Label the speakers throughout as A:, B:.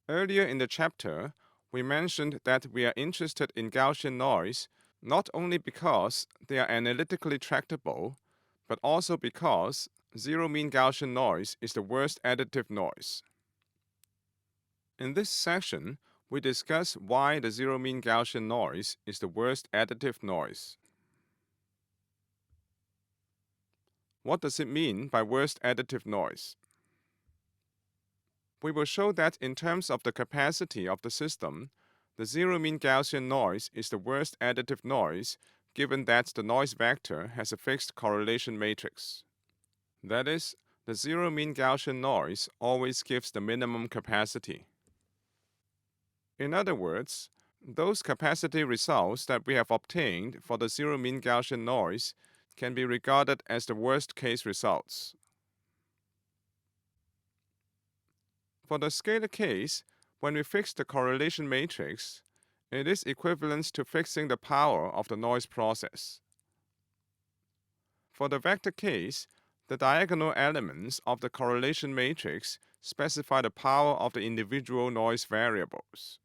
A: Earlier in the chapter, we mentioned that we are interested in Gaussian noise not only because they are analytically tractable, but also because zero-mean Gaussian noise is the worst additive noise. In this section, we discuss why the zero-mean Gaussian noise is the worst additive noise. What does it mean by worst additive noise? We will show that in terms of the capacity of the system, the zero-mean Gaussian noise is the worst additive noise given that the noise vector has a fixed correlation matrix. That is, the zero-mean Gaussian noise always gives the minimum capacity. In other words, those capacity results that we have obtained for the zero-mean Gaussian noise can be regarded as the worst-case results. For the scalar case, when we fix the correlation matrix, it is equivalent to fixing the power of the noise process. For the vector case, the diagonal elements of the correlation matrix specify the power of the individual noise variables.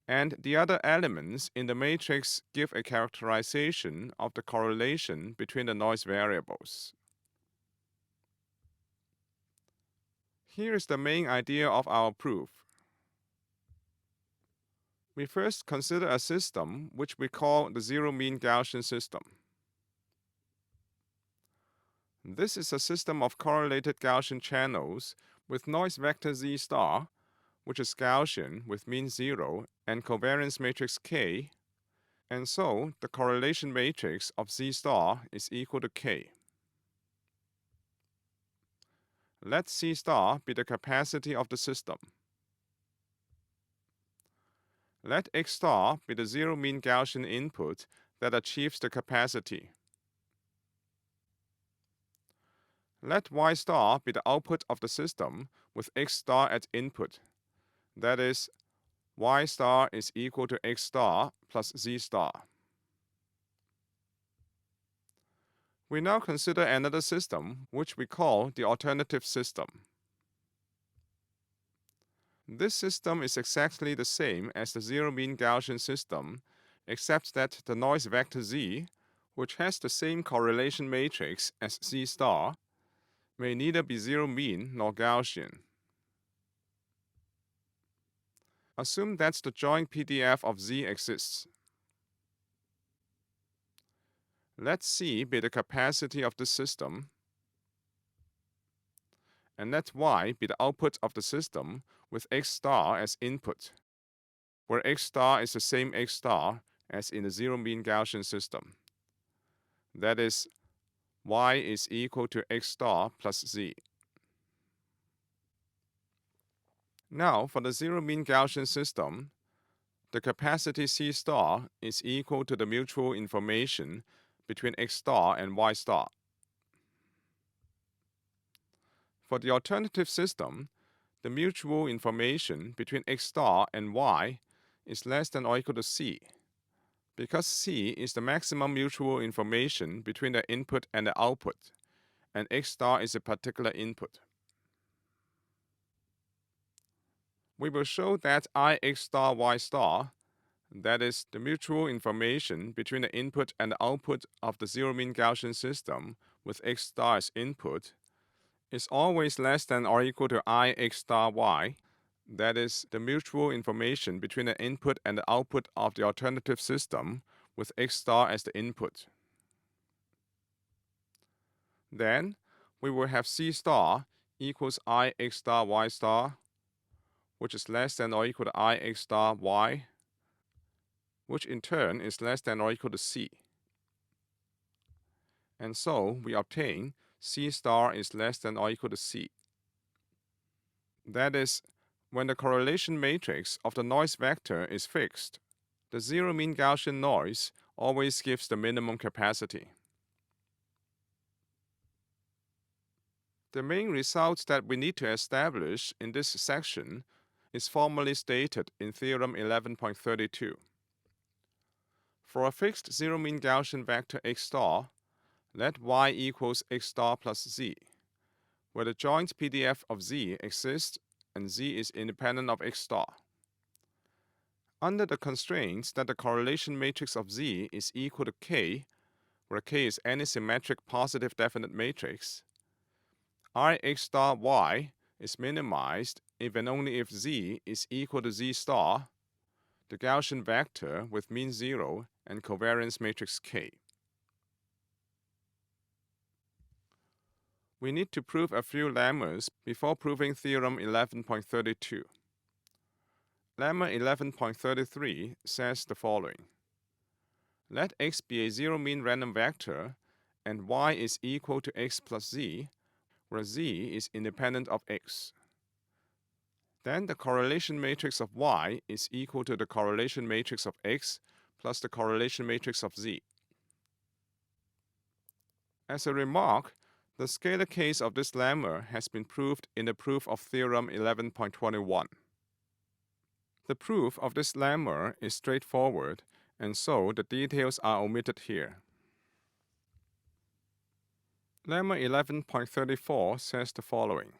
A: And the other elements in the matrix give a characterization of the correlation between the noise variables. Here is the main idea of our proof. We first consider a system which we call the zero-mean Gaussian system. This is a system of correlated Gaussian channels with noise vector Z star, which is Gaussian with mean 0 and covariance matrix K, and so the correlation matrix of Z star is equal to K. Let C star be the capacity of the system. Let X star be the zero-mean Gaussian input that achieves the capacity. Let Y star be the output of the system with X star as input. That is, Y star is equal to X star plus Z star. We now consider another system, which we call the alternative system. This system is exactly the same as the zero-mean Gaussian system, except that the noise vector Z, which has the same correlation matrix as Z star, may neither be zero-mean nor Gaussian. Assume that the joint PDF of Z exists. Let C be the capacity of the system, and let Y be the output of the system with X star as input, where X star is the same X star as in the zero-mean Gaussian system. That is, Y is equal to X star plus Z. Now, for the zero-mean Gaussian system, the capacity C star is equal to the mutual information between X star and Y star. For the alternative system, the mutual information between X star and Y is less than or equal to C, because C is the maximum mutual information between the input and the output, and X star is a particular input. We will show that Ix star Y star, that is, the mutual information between the input and the output of the zero-mean Gaussian system with X star as input, is always less than or equal to Ix star Y, that is, the mutual information between the input and the output of the alternative system with X star as the input. Then, we will have C star equals Ix star Y star, which is less than or equal to Ix star Y, which in turn is less than or equal to C. And so, we obtain C star is less than or equal to C. That is, when the correlation matrix of the noise vector is fixed, the zero-mean Gaussian noise always gives the minimum capacity. The main result that we need to establish in this section is formally stated in Theorem 11.32. For a fixed zero-mean Gaussian vector X star, let Y equals X star plus Z, where the joint PDF of Z exists and Z is independent of X star. Under the constraints that the correlation matrix of Z is equal to K, where K is any symmetric positive definite matrix, Ix star Y is minimized if and only if Z is equal to Z star, the Gaussian vector with mean 0 and covariance matrix K. We need to prove a few lemmas before proving theorem 11.32. Lemma 11.33 says the following. Let X be a zero-mean random vector and Y is equal to X plus Z, where Z is independent of X. Then the correlation matrix of Y is equal to the correlation matrix of X plus the correlation matrix of Z. As a remark, the scalar case of this lemma has been proved in the proof of theorem 11.21. The proof of this lemma is straightforward, and so the details are omitted here. Lemma 11.34 says the following.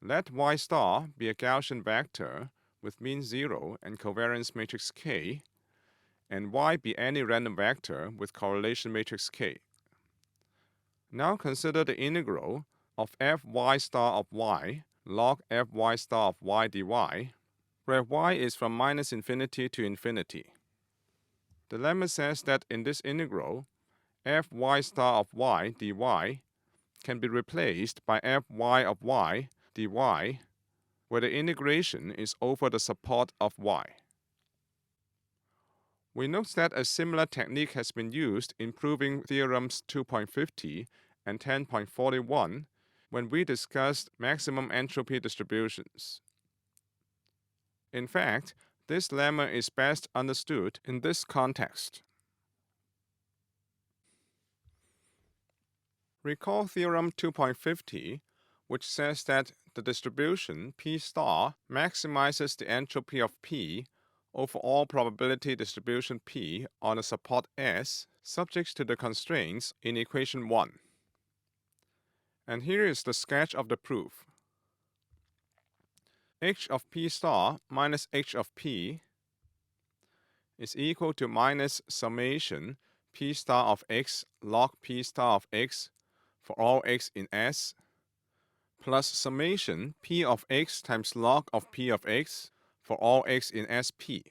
A: Let Y star be a Gaussian vector with mean 0 and covariance matrix K, and Y be any random vector with correlation matrix K. Now consider the integral of Fy star of Y log Fy star of Y dy, where Y is from minus infinity to infinity. The lemma says that in this integral, Fy star of Y dy can be replaced by Fy of Y dy, where the integration is over the support of Y. We note that a similar technique has been used in proving theorems 2.50 and 10.41 when we discussed maximum entropy distributions. In fact, this lemma is best understood in this context. Recall theorem 2.50, which says that the distribution P star maximizes the entropy of P over all probability distribution P on a support S subject to the constraints in equation 1. And here is the sketch of the proof. H of P star minus H of P is equal to minus summation P star of X log P star of X for all X in S plus summation P of X times log of P of X for all X in SP.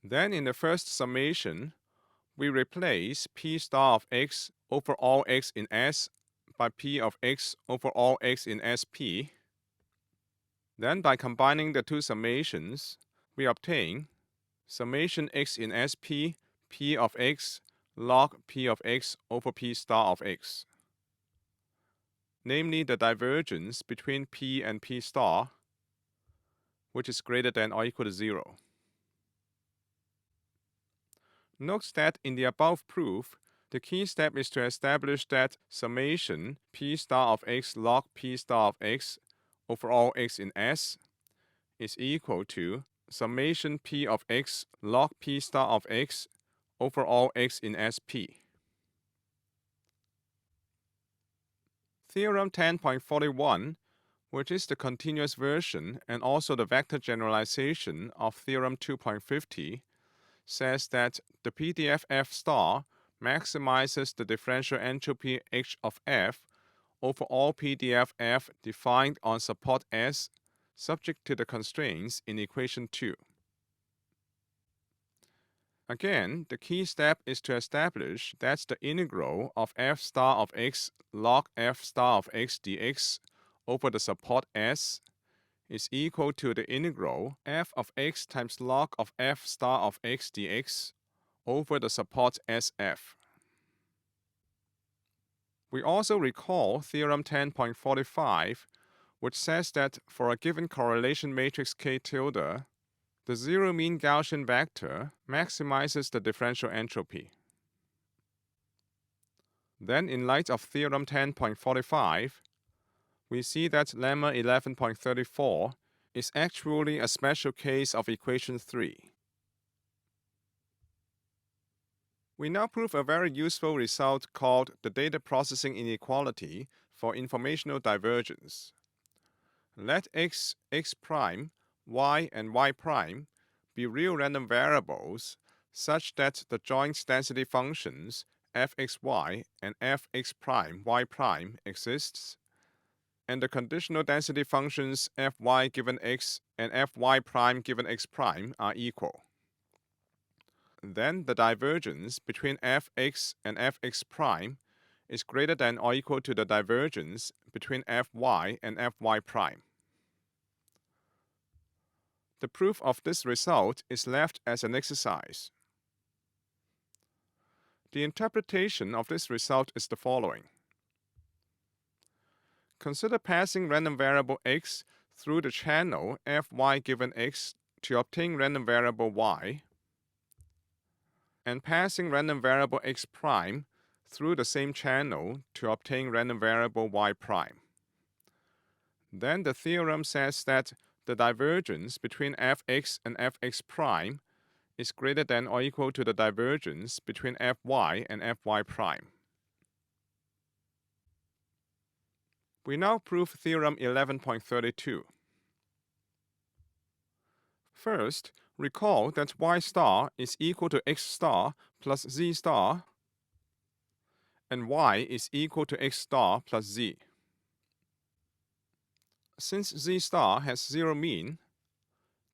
A: Then in the first summation, we replace P star of X over all X in S by P of X over all X in SP. Then by combining the two summations, we obtain summation X in SP, P of X log P of X over P star of X, namely the divergence between P and P star, which is greater than or equal to 0. Note that in the above proof, the key step is to establish that summation P star of X log P star of X over all X in S is equal to summation P of X log P star of X over all X in SP. Theorem 10.41, which is the continuous version and also the vector generalization of theorem 2.50, says that the PDF F star maximizes the differential entropy H of F over all PDF F defined on support S subject to the constraints in equation 2. Again, the key step is to establish that the integral of F star of X log F star of X dx over the support S is equal to the integral F of X times log of F star of X dx over the support SF. We also recall theorem 10.45, which says that for a given correlation matrix K tilde, the zero-mean Gaussian vector maximizes the differential entropy. Then, in light of theorem 10.45, we see that lemma 11.34 is actually a special case of equation 3. We now prove a very useful result called the data processing inequality for informational divergence. Let x, x prime, y, and y prime be real random variables such that the joint density functions fxy and fx prime y prime exists, and the conditional density functions fy given x and fy prime given x prime are equal. Then the divergence between fx and fx prime is greater than or equal to the divergence between fy and fy prime. The proof of this result is left as an exercise. The interpretation of this result is the following. Consider passing random variable x through the channel fy given x to obtain random variable y, and passing random variable x prime through the same channel to obtain random variable y prime. Then the theorem says that the divergence between fx and fx prime is greater than or equal to the divergence between fy and fy prime. We now prove theorem 11.32. First, recall that y star is equal to x star plus z star, and y is equal to x star plus z. Since z star has zero mean,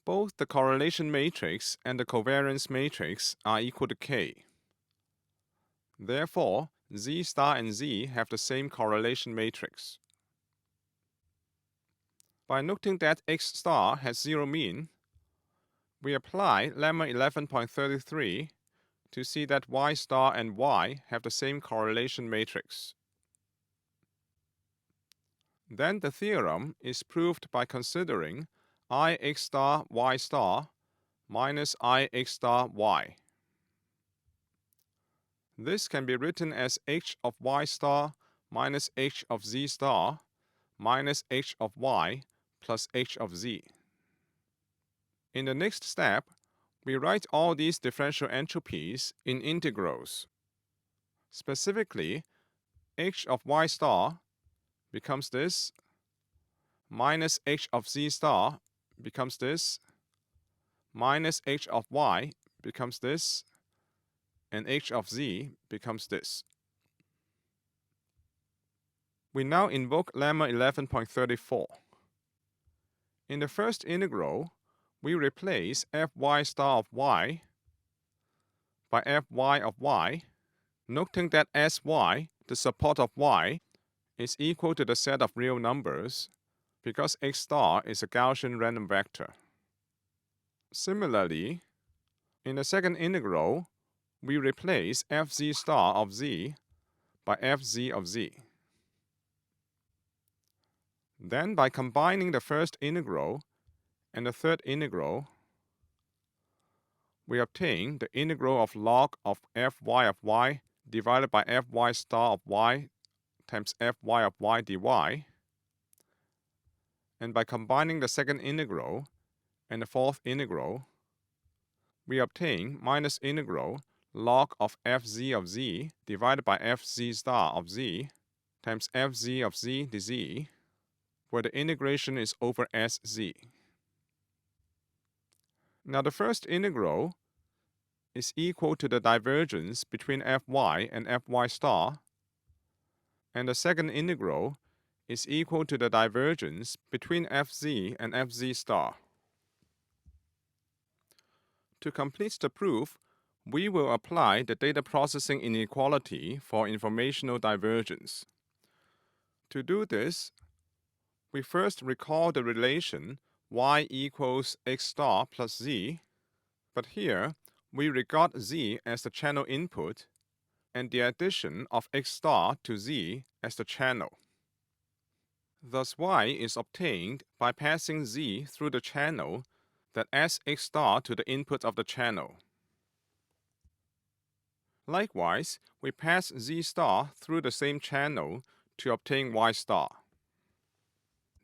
A: both the correlation matrix and the covariance matrix are equal to k. Therefore, z star and z have the same correlation matrix. By noting that x star has zero mean, we apply lemma 11.33 to see that y star and y have the same correlation matrix. Then the theorem is proved by considering I x star y star minus I x star y. This can be written as h of y star minus h of z star minus h of y plus h of z. In the next step, we write all these differential entropies in integrals. Specifically, h of y star becomes this, minus h of z star becomes this, minus h of y becomes this, and h of z becomes this. We now invoke lemma 11.34. In the first integral, we replace fy star of y by fy of y, noting that Sy, the support of y, is equal to the set of real numbers because x star is a Gaussian random vector. Similarly, in the second integral, we replace fz star of z by fz of z. Then, by combining the first integral and the third integral, we obtain the integral of log of fy of y divided by fy star of y times fy of y dy. And by combining the second integral and the fourth integral, we obtain minus integral log of fz of z divided by fz star of z times fz of z dz, where the integration is over sz. Now the first integral is equal to the divergence between fy and fy star, and the second integral is equal to the divergence between fz and fz star. To complete the proof, we will apply the data processing inequality for informational divergence. To do this, we first recall the relation y equals x star plus z, but here we regard z as the channel input and the addition of x star to z as the channel. Thus y is obtained by passing z through the channel that adds x star to the input of the channel. Likewise, we pass z star through the same channel to obtain y star.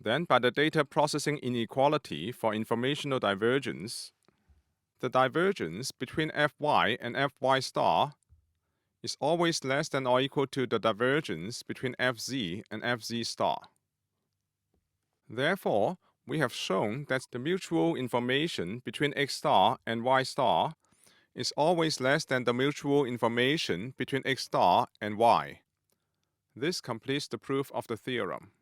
A: Then, by the data processing inequality for informational divergence, the divergence between fy and fy star is always less than or equal to the divergence between Fz and Fz star. Therefore, we have shown that the mutual information between X star and Y star is always less than the mutual information between X star and Y. This completes the proof of the theorem.